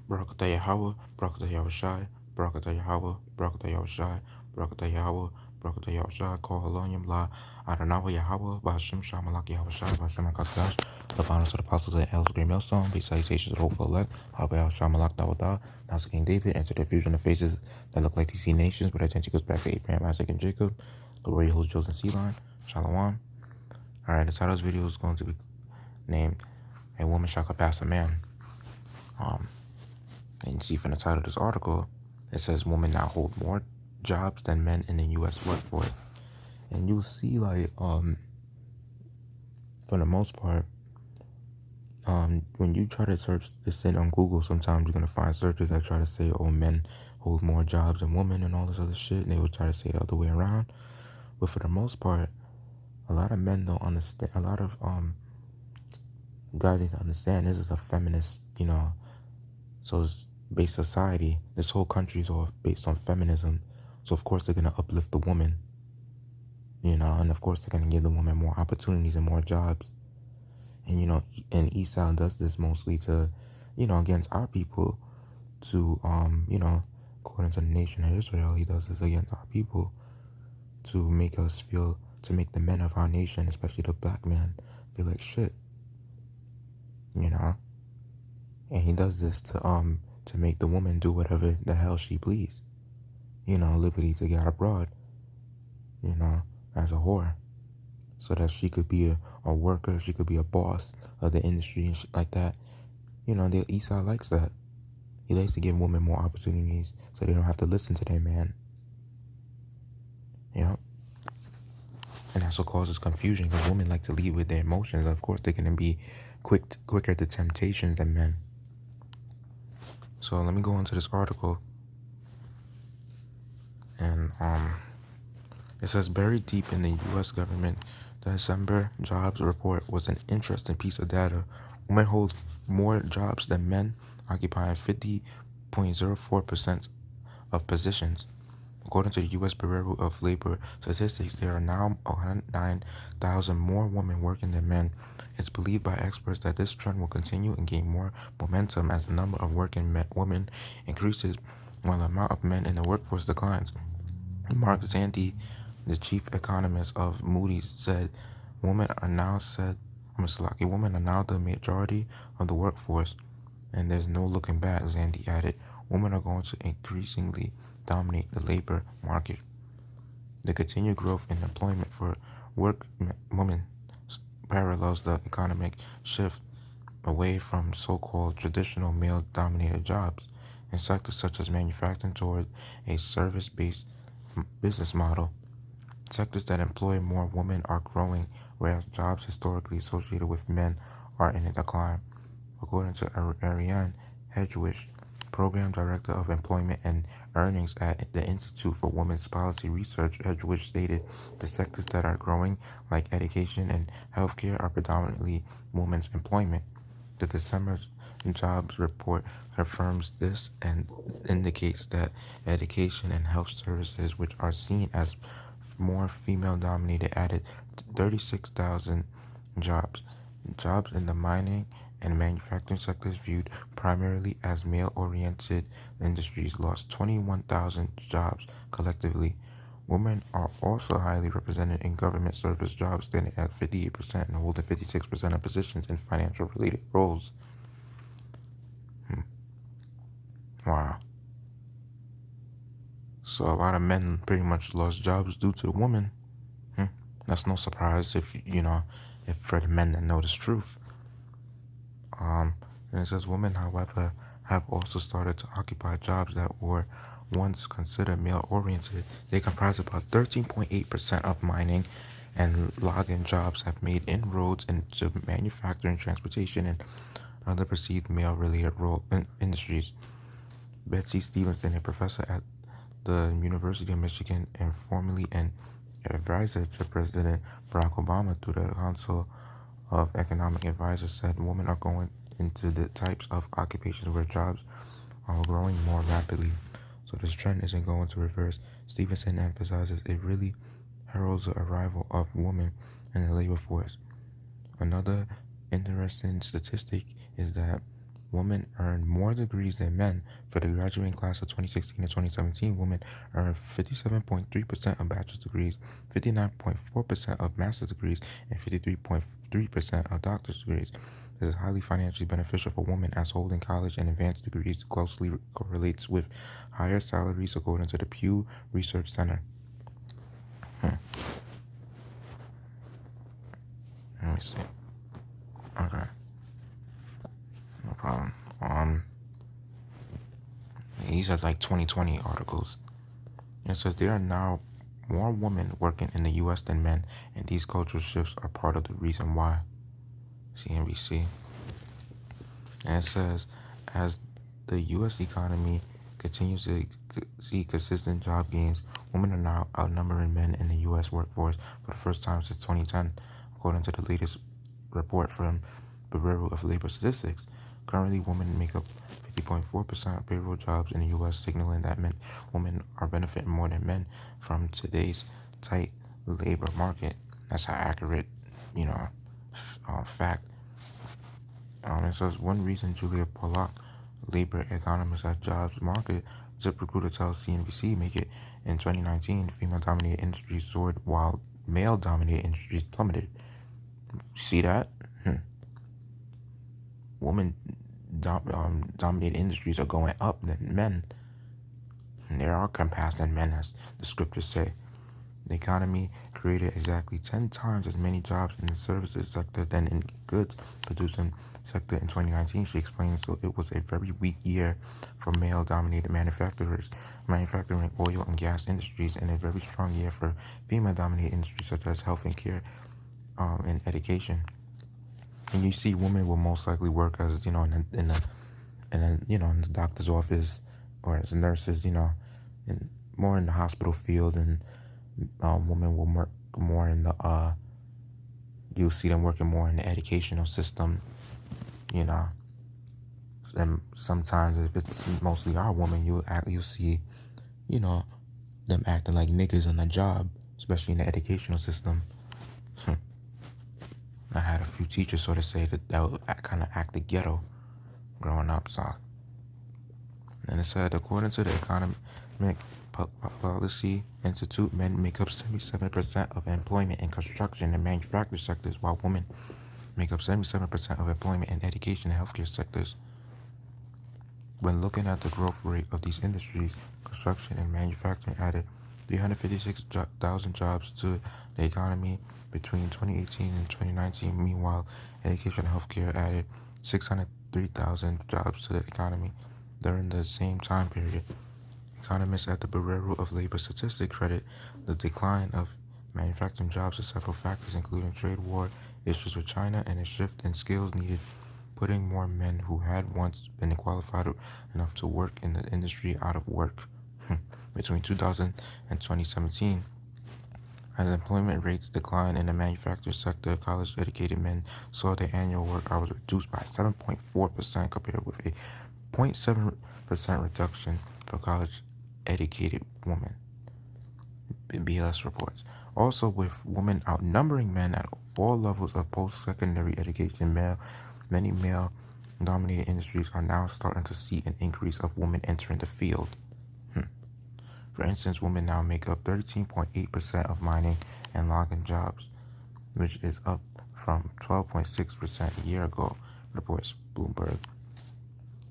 Barakatah Yahweh, Barakatah Yahushai, Barakatah Yahweh, Barakatah Yahushai, Barakatah Yahweh, Barakatah Yahushai, Kol Halonyim La, Adonai Yahweh, Ba'ashem Shamalak Yahushai, Ba'ashem HaKadash, the bonus of the apostles of the elders, great millstone, be salutations to the hopeful elect, Habel Shamalak Dawadah, now King David, enter the fusion of faces that look like DC nations, but attention goes back to Abraham, Isaac, and Jacob, the warrior who's chosen sea line, Shalom. Alright, the title of this video is going to be named A Woman Shall Surpass a Man. And you see from the title of this article, it says women now hold more jobs than men in the U.S. workforce. And you'll see, like, for the most part, when you try to search this thing on Google, sometimes you're gonna find searches that try to say, "Oh, men hold more jobs than women," and all this other shit. And they will try to say it the other way around. But for the most part, a lot of men don't understand. A lot of guys need to understand this is a feminist, so it's based society. This whole country is all based on feminism. So of course they're gonna uplift the woman, and of course they're gonna give the woman more opportunities and more jobs. And and Esau does this mostly to, against our people, to according to the nation of Israel, he does this against our people to make us feel, to make the men of our nation, especially the black man, feel like shit. And he does this to make the woman do whatever the hell she please. Liberty to get abroad, as a whore, so that she could be a worker, she could be a boss of the industry and shit like that. The Esau likes that. He likes to give women more opportunities so they don't have to listen to their man. And that's what causes confusion, because women like to lead with their emotions. Of course, they're going to be quicker to temptations than men. So let me go into this article. And it says, buried deep in the U.S. government, the December jobs report was an interesting piece of data. Women hold more jobs than men, occupying 50.04% of positions. According to the U.S. Bureau of Labor Statistics, there are now 109,000 more women working than men. It's believed by experts that this trend will continue and gain more momentum as the number of working women increases while the amount of men in the workforce declines. Mark Zandi, the chief economist of Moody's, said women are now the majority of the workforce, and there's no looking back. Zandi added, women are going to increasingly dominate the labor market. The continued growth in employment for women parallels the economic shift away from so-called traditional male-dominated jobs in sectors such as manufacturing toward a service-based business model. Sectors that employ more women are growing, whereas jobs historically associated with men are in a decline. According to Ariane Hedgewish, Program Director of Employment and Earnings at the Institute for Women's Policy Research, Hedgewish stated the sectors that are growing, like education and healthcare, are predominantly women's employment. The December jobs report confirms this and indicates that education and health services, which are seen as more female-dominated, added 36,000 jobs. Jobs in the mining and manufacturing sectors, viewed primarily as male-oriented industries, lost 21,000 jobs collectively. Women are also highly represented in government service jobs, standing at 58% and holding 56% of positions in financial-related roles. Wow. So a lot of men pretty much lost jobs due to women. That's no surprise if for the men that know this truth. And it says women, however, have also started to occupy jobs that were once considered male-oriented. They comprise about 13.8% of mining and logging jobs, have made inroads into manufacturing, transportation, and other perceived male-related industries. Betsy Stevenson, a professor at the University of Michigan and formerly an advisor to President Barack Obama through the Council of Economic Advisors, said women are going into the types of occupations where jobs are growing more rapidly. So this trend isn't going to reverse. Stevenson emphasizes it really heralds the arrival of women in the labor force. Another interesting statistic is that women earned more degrees than men. For the graduating class of 2016 and 2017, women earned 57.3% of bachelor's degrees, 59.4% of master's degrees, and 53.3% of doctor's degrees. This is highly financially beneficial for women as holding college and advanced degrees closely correlates with higher salaries according to the Pew Research Center. Let me see. Okay. No problem. These are like 2020 articles. And it says there are now more women working in the U.S. than men, and these cultural shifts are part of the reason why. CNBC. And it says, as the U.S. economy continues to see consistent job gains, women are now outnumbering men in the U.S. workforce for the first time since 2010, according to the latest report from Bureau of Labor Statistics. Currently, women make up 50.4% of payroll jobs in the U.S., signaling that women are benefiting more than men from today's tight labor market. That's an accurate, fact. It says one reason Julia Pollock, labor economist at Jobs Market, ZipRecruiter tells CNBC, make it in 2019, female-dominated industries soared while male-dominated industries plummeted. See that? Women dominated industries are going up than men. And there are compassed than men, as the scriptures say. The economy created exactly 10 times as many jobs in the services sector than in goods producing sector in 2019, she explained. So it was a very weak year for male-dominated manufacturers, manufacturing oil and gas industries, and a very strong year for female-dominated industries such as health and care and education. And you see women will most likely work as, in the doctor's office or as nurses, and more in the hospital field, and women will work more in the you'll see them working more in the educational system, and sometimes if it's mostly our women, you'll see, them acting like niggas on the job, especially in the educational system. I had a few teachers sort of say that would kind of act the ghetto growing up, so. And it said, according to the Economic Policy Institute, men make up 77% of employment in construction and manufacturing sectors, while women make up 77% of employment in education and healthcare sectors. When looking at the growth rate of these industries, construction and manufacturing added 356,000 jobs to the economy between 2018 and 2019. Meanwhile, education and healthcare added 603,000 jobs to the economy during the same time period. Economists at the Bureau of Labor Statistics credit the decline of manufacturing jobs to several factors, including trade war, issues with China, and a shift in skills needed, putting more men who had once been qualified enough to work in the industry out of work. Between 2000 and 2017, as employment rates declined in the manufacturing sector, college-educated men saw their annual work hours reduced by 7.4% compared with a 0.7% reduction for college-educated women, BLS reports. Also, with women outnumbering men at all levels of post-secondary education, many male-dominated industries are now starting to see an increase of women entering the field. For instance, women now make up 13.8% of mining and logging jobs, which is up from 12.6% a year ago, reports Bloomberg.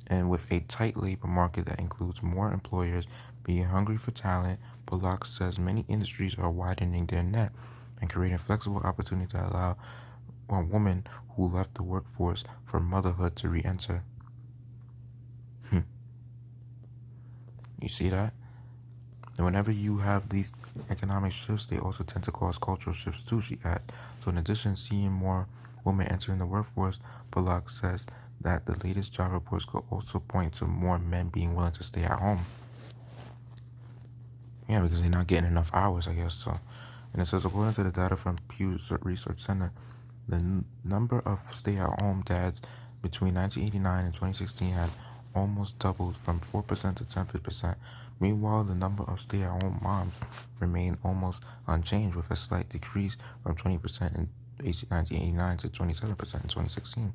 And with a tight labor market that includes more employers being hungry for talent, Bullock says many industries are widening their net and creating flexible opportunities that allow women who left the workforce for motherhood to re-enter. You see that? And whenever you have these economic shifts, they also tend to cause cultural shifts too, she adds. So in addition to seeing more women entering the workforce, Bullock says that the latest job reports could also point to more men being willing to stay at home. Yeah, because they're not getting enough hours, I guess. So, and it says, according to the data from Pew Research Center, the number of stay-at-home dads between 1989 and 2016 had almost doubled from 4% to 10%. Meanwhile, the number of stay-at-home moms remained almost unchanged, with a slight decrease from 20% in 1989 to 27% in 2016.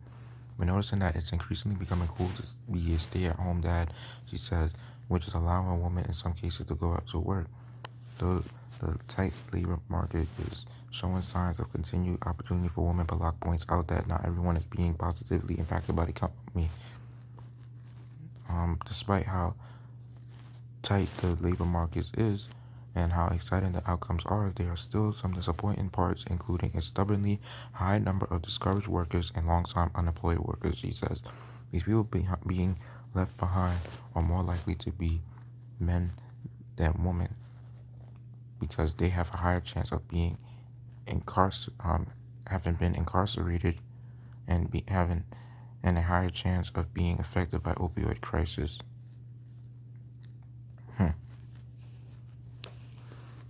We're noticing that it's increasingly becoming cool to be a stay-at-home dad, she says, which is allowing a woman in some cases to go out to work. The, the tight labor market is showing signs of continued opportunity for women, but Locke points out that not everyone is being positively impacted by the economy. Despite how tight the labor market is and how exciting the outcomes are, there are still some disappointing parts, including a stubbornly high number of discouraged workers and long-time unemployed workers, she says. These people being left behind are more likely to be men than women because they have a higher chance of being having been incarcerated and having and a higher chance of being affected by opioid crisis.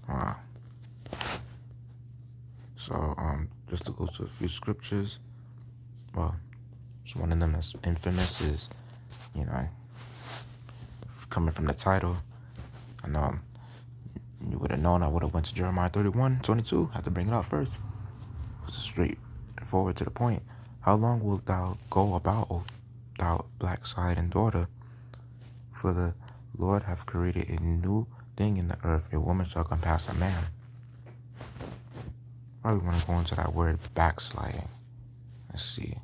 Wow. So, just to go to a few scriptures, well, just one of them that's infamous is, you know, coming from the title, and you would have known I would have went to Jeremiah 31:22. Had to bring it out first. It's straight forward to the point. How long wilt thou go about, O thou black-sided daughter? For the Lord hath created a new thing in the earth. A woman shall compass a man. Probably want to go into that word backsliding. Let's see.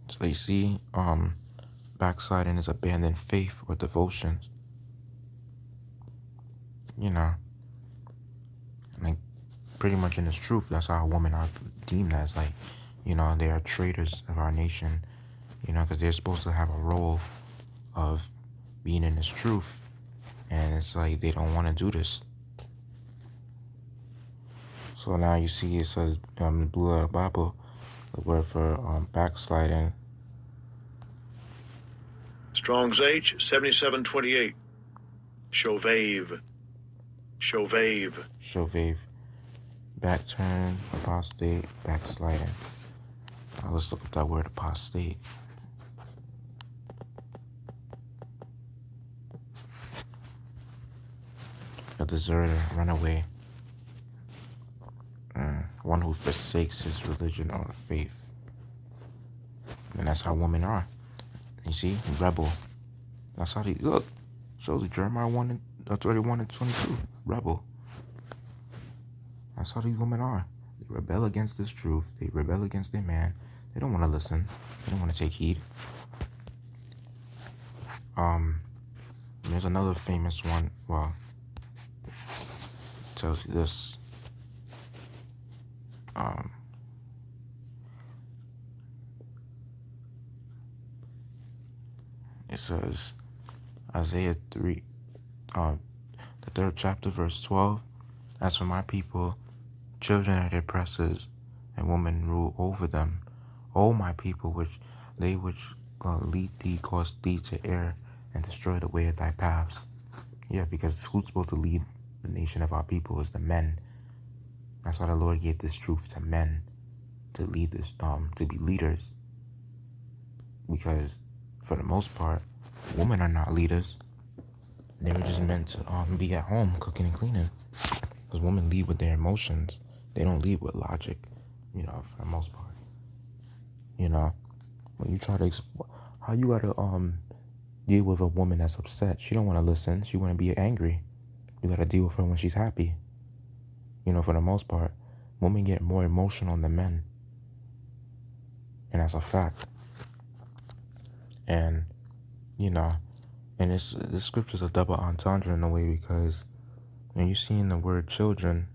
So you see, backsliding is abandoned faith or devotion. You know, like pretty much in its truth, that's how women are deemed as. Like, you know, they are traitors of our nation. You know, because they're supposed to have a role of being in this truth, and it's like they don't want to do this. So now you see it says in the Blue Letter Bible, the word for backsliding. Strong's H 7728. Shovave. Shovave. Shovave. Back turn, apostate, backsliding. Now let's look up that word apostate. A deserter, runaway. One who forsakes his religion or faith. And that's how women are. You see, rebel. That's how they look. Shows you Jeremiah 31:22. Rebel. That's how these women are. They rebel against this truth. They rebel against their man. They don't want to listen. They don't want to take heed. There's another famous one. Well, it tells you this. It says, Isaiah 3, the 3rd chapter, verse 12. As for my people, children are their oppressors, and women rule over them. O my people, which lead thee, cause thee to err, and destroy the way of thy paths. Yeah, because who's supposed to lead the nation of our people is the men. That's why the Lord gave this truth to men, to lead this, to be leaders. Because for the most part, women are not leaders. They were just meant to be at home cooking and cleaning. Because women lead with their emotions. They don't lead with logic, you know, for the most part. You know, when you try to how you gotta deal with a woman that's upset. She don't want to listen. She want to be angry. You gotta deal with her when she's happy. You know, for the most part, women get more emotional than men. And that's a fact. And, you know, and this scripture's a double entendre in a way, because when you see in the word children,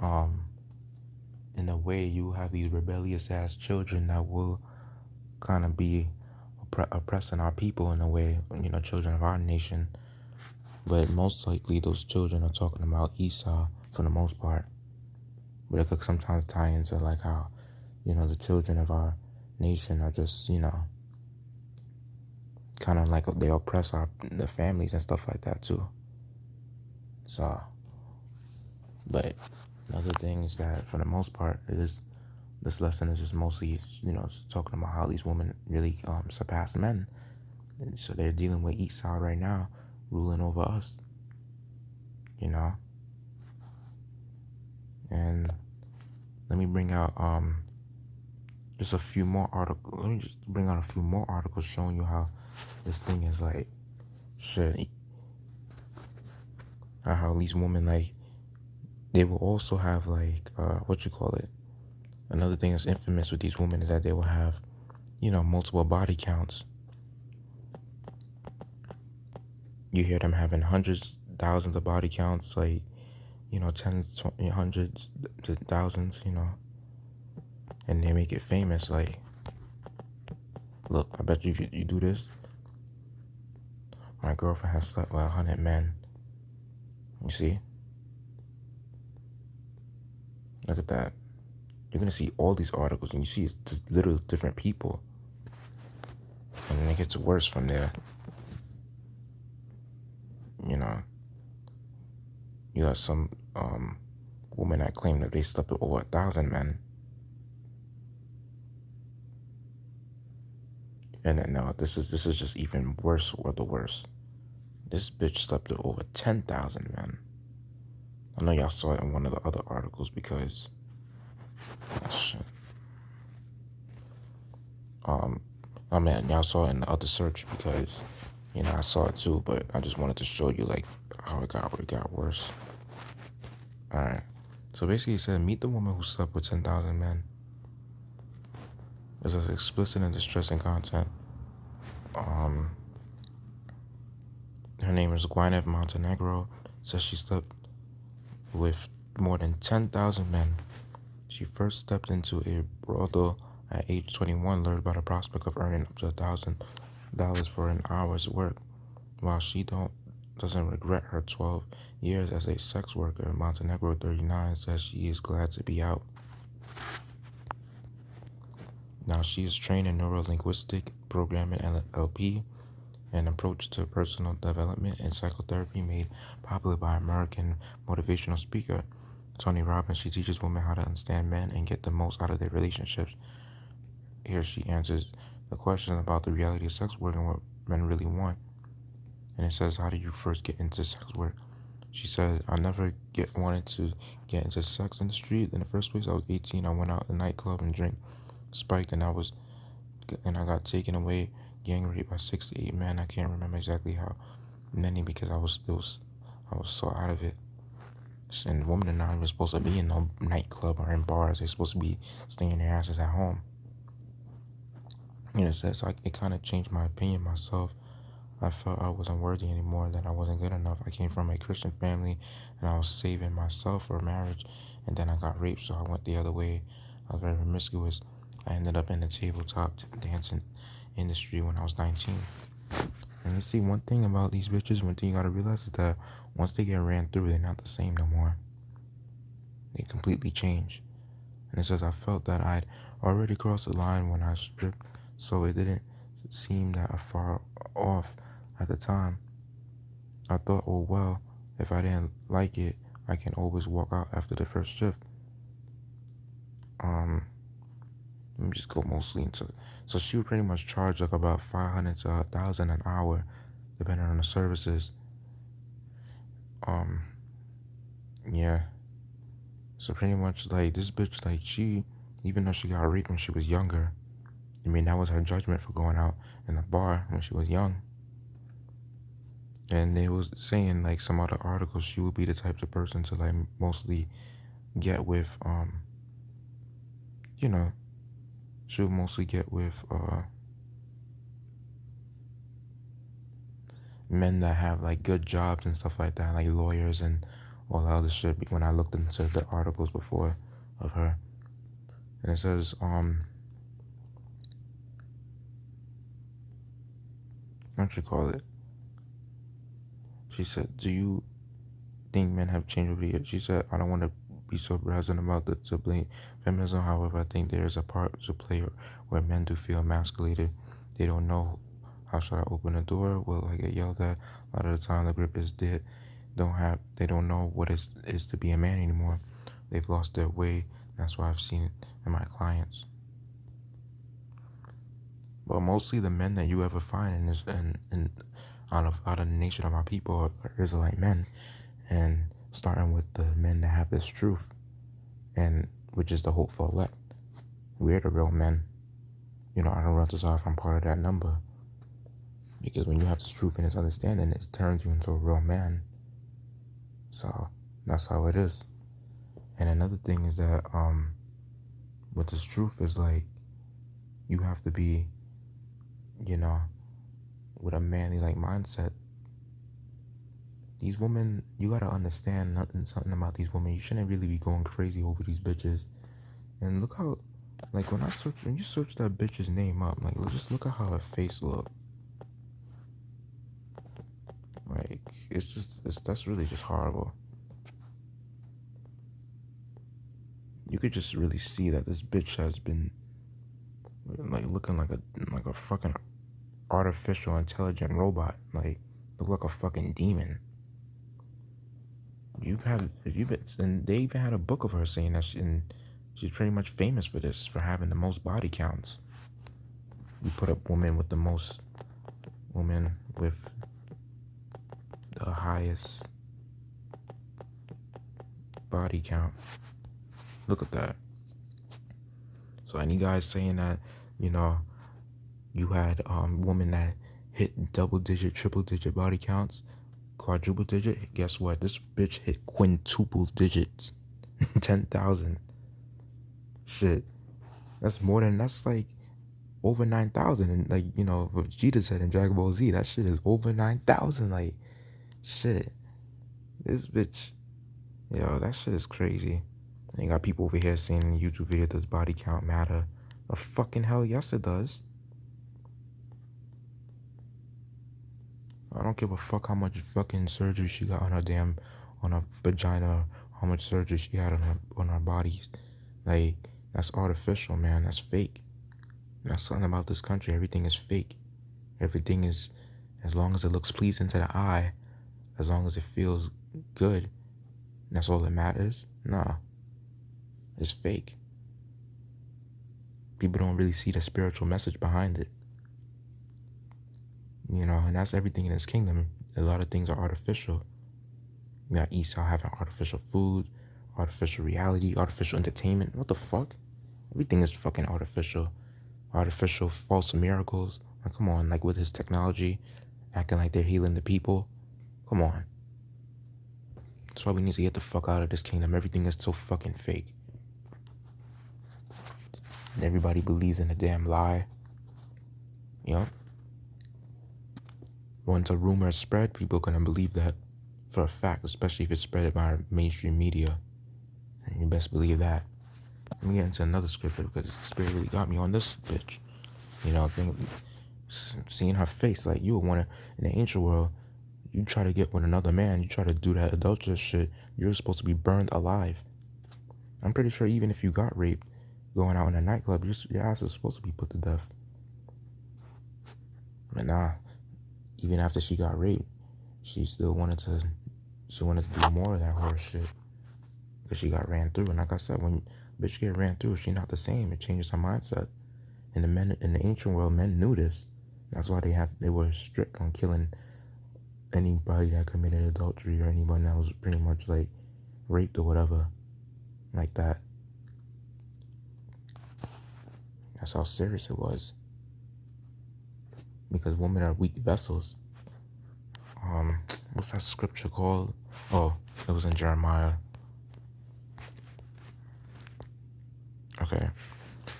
in a way you have these rebellious ass children that will kind of be oppressing our people in a way, you know, children of our nation. But most likely those children are talking about Esau for the most part. But it could sometimes tie into like how, you know, the children of our nation are just, you know, kind of like they oppress the families and stuff like that too. So, but another thing is that for the most part, it is this lesson is just mostly, talking about how these women really surpass men. And so they're dealing with Esau right now, ruling over us, you know. And let me bring out just a few more articles. Let me just bring out a few more articles showing you how this thing is like shit. How these women, like, they will also have like what you call it. Another thing that's infamous with these women is that they will have, multiple body counts. You hear them having hundreds, thousands of body counts, like, tens, hundreds to thousands, and they make it famous. Like, look, I bet you do this. My girlfriend has slept with 100 men. You see? Look at that. You're gonna see all these articles, and you see it's just literally different people, and then it gets worse from there. You know, you got some women that claim that they slept with over 1,000 men, and then no, this is just even worse or the worst. This bitch slept with over 10,000 men. I know y'all saw it in one of the other articles because, shit. I mean, y'all saw it in the other search because, I saw it too, but I just wanted to show you like how it got worse. All right. So basically, it said, meet the woman who slept with 10,000 men. It's explicit and distressing content. Her name is Gwyneth Montenegro. Says she slept with more than 10,000 men. She first stepped into a brothel at age 21, lured by the prospect of earning up to $1,000 for an hour's work. While she doesn't regret her 12 years as a sex worker, Montenegro, 39, says she is glad to be out. Now, she is trained in neuro-linguistic programming, NLP, an approach to personal development and psychotherapy made popular by American motivational speaker Tony Robbins. She teaches women how to understand men and get the most out of their relationships. Here she answers the question about the reality of sex work and what men really want. And it says, how did you first get into sex work? She said, I never wanted to get into the sex industry. In the first place, I was 18. I went out to the nightclub and drank spiked, and I got taken away, gang raped by 6 to 8 men. I can't remember exactly how many because I was so out of it. And women are not even supposed to be in no nightclub or in bars. They're supposed to be staying their asses at home. It says it kind of changed my opinion myself. I felt I wasn't worthy anymore, that I wasn't good enough. I came from a Christian family, and I was saving myself for marriage, and then I got raped, so I went the other way. I was very promiscuous. I ended up in the tabletop dancing industry when I was 19. And let's see, one thing about these bitches, one thing you gotta realize is that once they get ran through, they're not the same no more. They completely change. And it says, I felt that I'd already crossed the line when I stripped, so it didn't seem that far off at the time. I thought, oh well, if I didn't like it, I can always walk out after the first shift. Let me just go mostly into. So she would pretty much charge like about 500 to 1,000 an hour, depending on the services. Yeah. So pretty much like this bitch, like she, even though she got raped when she was younger, I mean that was her judgment for going out in a bar when she was young. And they was saying like some other articles, she would be the type of person to like mostly get with she would mostly get with men that have like good jobs and stuff like that, like lawyers and all that other shit. When I looked into the articles before of her, and it says what you call it? She said, "Do you think men have changed over the years?" She said, "I don't want to be so brazen about to blame feminism. However, I think there is a part to play where men do feel emasculated. They don't know how should I open the door. Will I get yelled at? A lot of the time, the grip is dead. They don't know what it is to be a man anymore. They've lost their way That's what I've seen in my clients. But mostly the men that you ever find in this and out of the nation of our people are Israelite men, and starting with the men that have this truth, and which is the hopeful elect. We're the real men. I don't run this off. I'm part of that number. Because when you have this truth and this understanding, it turns you into a real man. So that's how it is. And another thing is that with this truth is like you have to be, with a manly like mindset. These women, you gotta understand something about these women. You shouldn't really be going crazy over these bitches. And look how, like when you search that bitch's name up, like just look at how her face look. Like that's really just horrible. You could just really see that this bitch has been like looking like a fucking artificial intelligent robot. Like look like a fucking demon. And they even had a book of her saying that she's pretty much famous for this, for having the most body counts. We put up women with the highest body count. Look at that. So any guys saying that, you had women that hit double digit, triple digit body counts, quadruple digit, guess what? This bitch hit quintuple digits. 10,000. Shit. That's like over 9,000. And like, what Vegeta said in Dragon Ball Z, that shit is over 9,000. Like, shit. This bitch, that shit is crazy. And you got people over here saying in the YouTube video, does body count matter? The fucking hell yes it does. I don't give a fuck how much fucking surgery she got on her vagina, how much surgery she had on her bodies. Like, that's artificial, man. That's fake. That's something about this country. Everything is fake. Everything is, as long as it looks pleasing to the eye, as long as it feels good, that's all that matters. Nah. It's fake. People don't really see the spiritual message behind it. And that's everything in this kingdom. A lot of things are artificial. You got Esau having artificial food, artificial reality, artificial entertainment. What the fuck? Everything is fucking artificial. Artificial false miracles. Like, come on, like with his technology, acting like they're healing the people. Come on. That's why we need to get the fuck out of this kingdom. Everything is so fucking fake. And everybody believes in a damn lie. Once a rumor is spread, people are gonna believe that for a fact, especially if it's spread by mainstream media. And you best believe that. Let me get into another scripture because the spirit really got me on this bitch. Seeing her face, like you would want to, in the ancient world, you try to get with another man, you try to do that adulterous shit, you're supposed to be burned alive. I'm pretty sure even if you got raped going out in a nightclub, your ass is supposed to be put to death. But nah, even after she got raped, she still wanted to do more of that horse shit. Because she got ran through. And like I said, when bitch get ran through, she not the same. It changes her mindset. And the men in the ancient world, men knew this. That's why they were strict on killing anybody that committed adultery or anyone that was pretty much like raped or whatever. Like that. That's how serious it was. Because women are weak vessels. What's that scripture called? Oh, it was in Jeremiah. Okay.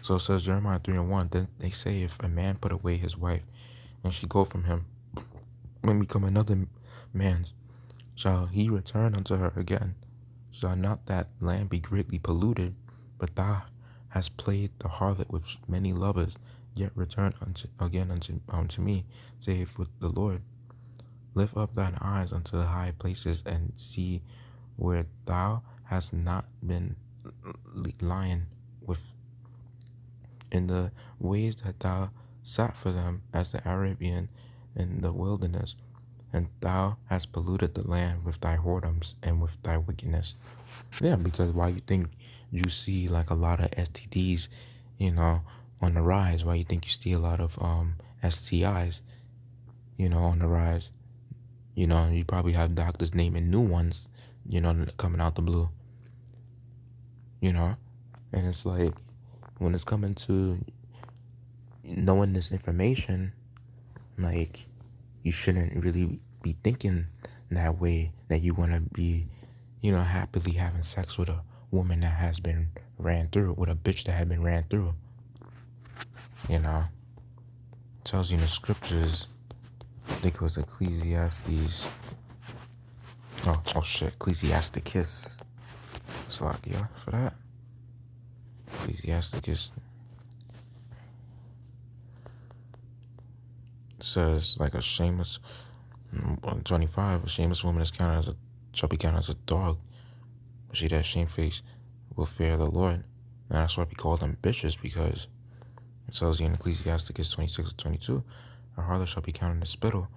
So it says Jeremiah 3:1. Then they say, if a man put away his wife, and she go from him, and become another man's, shall he return unto her again? Shall not that land be greatly polluted? But thou hast played the harlot with many lovers, yet return unto me, saith with the Lord. Lift up thine eyes unto the high places, and see where thou hast not been lying with, in the ways that thou sat for them as the Arabian in the wilderness, and thou hast polluted the land with thy whoredoms and with thy wickedness. Yeah, because why you think you see like a lot of STDs, you know, on the rise? Why you think you see a lot of STIs, on the rise? You probably have doctors naming new ones, coming out the blue, you know? And it's like, when it's coming to knowing this information, like, you shouldn't really be thinking that way, that you want to be, happily having sex with a woman that has been ran through, with a bitch that had been ran through, you know? It tells you in the scriptures, I think it was Ecclesiastes, oh shit, Ecclesiasticus, Slakia for that. Ecclesiasticus says, like, 25, a shameless woman is counted shall be counted as a dog, but she that shamefaced will fear the Lord. And that's why we call them bitches, because it tells you in Ecclesiasticus 26:22, a harlot shall be counted a spittle,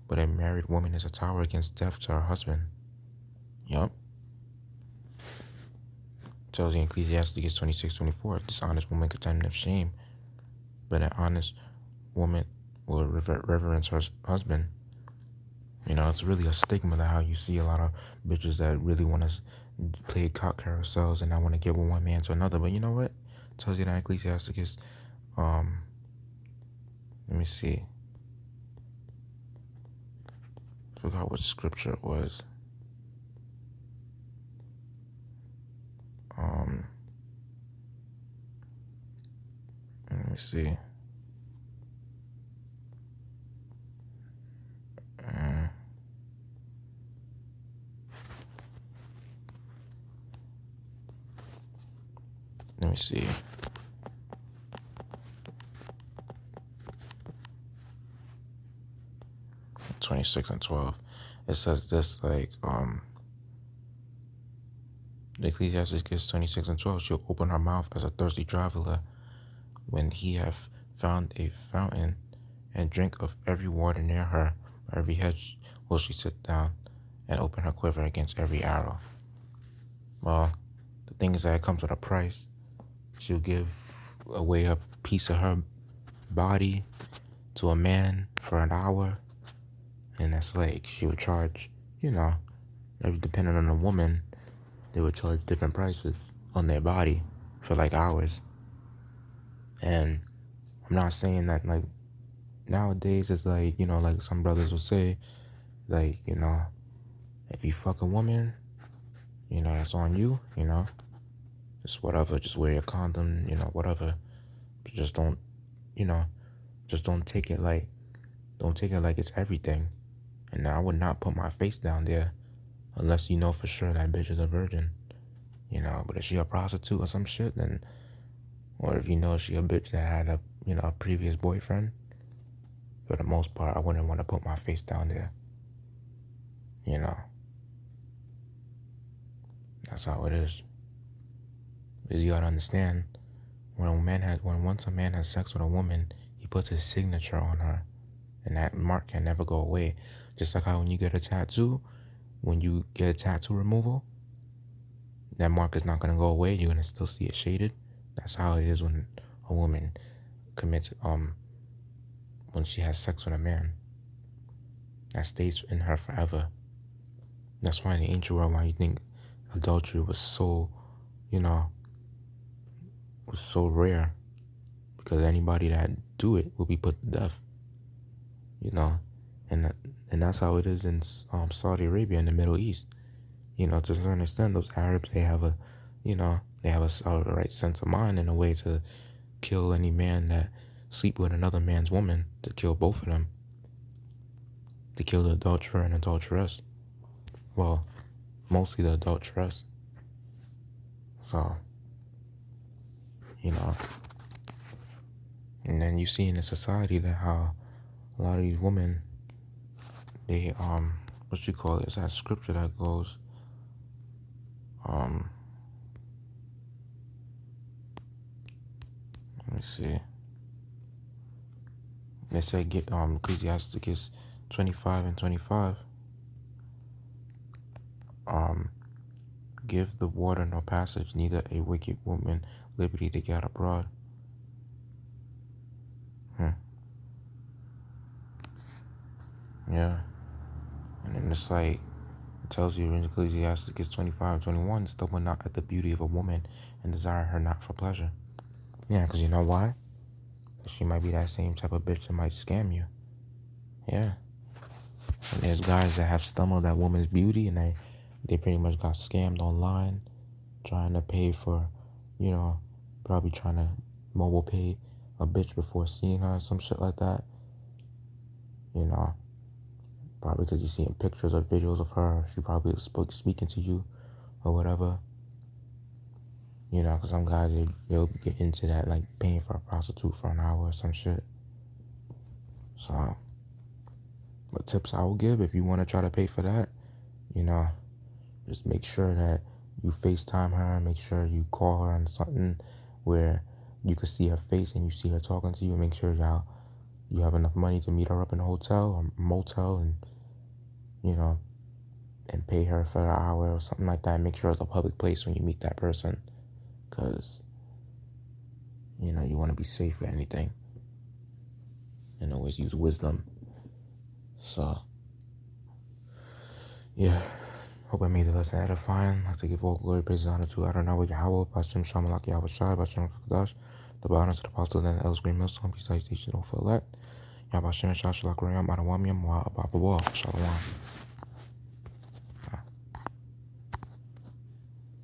but a married woman is a tower against death to her husband. Yup. It tells you in Ecclesiasticus 26:24, a dishonest woman contemneth shame, but an honest woman will reverence her husband. It's really a stigma that how you see a lot of bitches that really want to play cock carousels and not want to get with one man to another. But you know what? It tells you that Ecclesiasticus, let me see. I forgot what scripture it was. Let me see. Let me see. — 26:12. It says this, like, Ecclesiastes 26:12, she'll open her mouth as a thirsty traveler when he hath found a fountain, and drink of every water near her. By every hedge will she sit down, and open her quiver against every arrow. Well, the thing is that it comes with a price. She'll give away a piece of her body to a man for an hour, and that's like, she would charge, depending on the woman, they would charge different prices on their body for like hours. And I'm not saying that, like, nowadays it's like, like some brothers will say, like, if you fuck a woman, that's on you, just whatever, just wear your condom, whatever. But just don't, just don't take it like it's everything. And I would not put my face down there unless you know for sure that bitch is a virgin, But if she a prostitute or some shit, then, or if she a bitch that had a previous boyfriend, for the most part, I wouldn't want to put my face down there, That's how it is. Because you gotta understand, once a man has sex with a woman, he puts his signature on her, and that mark can never go away. Just like how when you get a tattoo, when you get a tattoo removal, that mark is not gonna go away. You're gonna still see it shaded. That's how it is when a woman commits, when she has sex with a man. That stays in her forever. That's why in the ancient world, why you think adultery was so, was so rare, because anybody that do it will be put to death, and that's how it is in Saudi Arabia, in the Middle East. To a certain extent, those Arabs, they have a, they have a right sense of mind in a way to kill any man that sleep with another man's woman, to kill both of them, to kill the adulterer and adulteress. Well, mostly the adulteress. So, and then you see in the society that how a lot of these women, they, what you call it, is that scripture that goes, let me see. They say, Ecclesiasticus 25 and 25. Give the water no passage, neither a wicked woman liberty to get abroad. Yeah. And then it's like, it tells you in Ecclesiastes 25 and 21, stumble not at the beauty of a woman and desire her not for pleasure. Yeah, because you know why? 'Cause she might be that same type of bitch that might scam you. Yeah. And there's guys that have stumbled at woman's beauty and they pretty much got scammed online, trying to pay for, you know, probably trying to mobile pay a bitch before seeing her, some shit like that. You know, probably because you're seeing pictures or videos of her. She probably was speaking to you or whatever. You know, because some guys, they'll get into that, like paying for a prostitute for an hour or some shit. So, what tips I will give if you want to try to pay for that, you know, just make sure that you FaceTime her, make sure you call her on something where you can see her face and you see her talking to you, and make sure you have enough money to meet her up in a hotel or motel and, you know, and pay her for the hour or something like that. Make sure it's a public place when you meet that person, because, you know, you want to be safe for anything and always use wisdom. So, yeah. Hope I made the lesson edifying. I'd like to give all glory, praise, and honor to Adonai Yahweh, Bashem Shamalak Yahweh Shai, Bashem Kakadash, the honor to the apostle and the elders, great millstone, peace, teachers, don't feel elect. Yahweh Shem Shashalak Rayam, Adawam Yam, Wa Ababa, Shalom.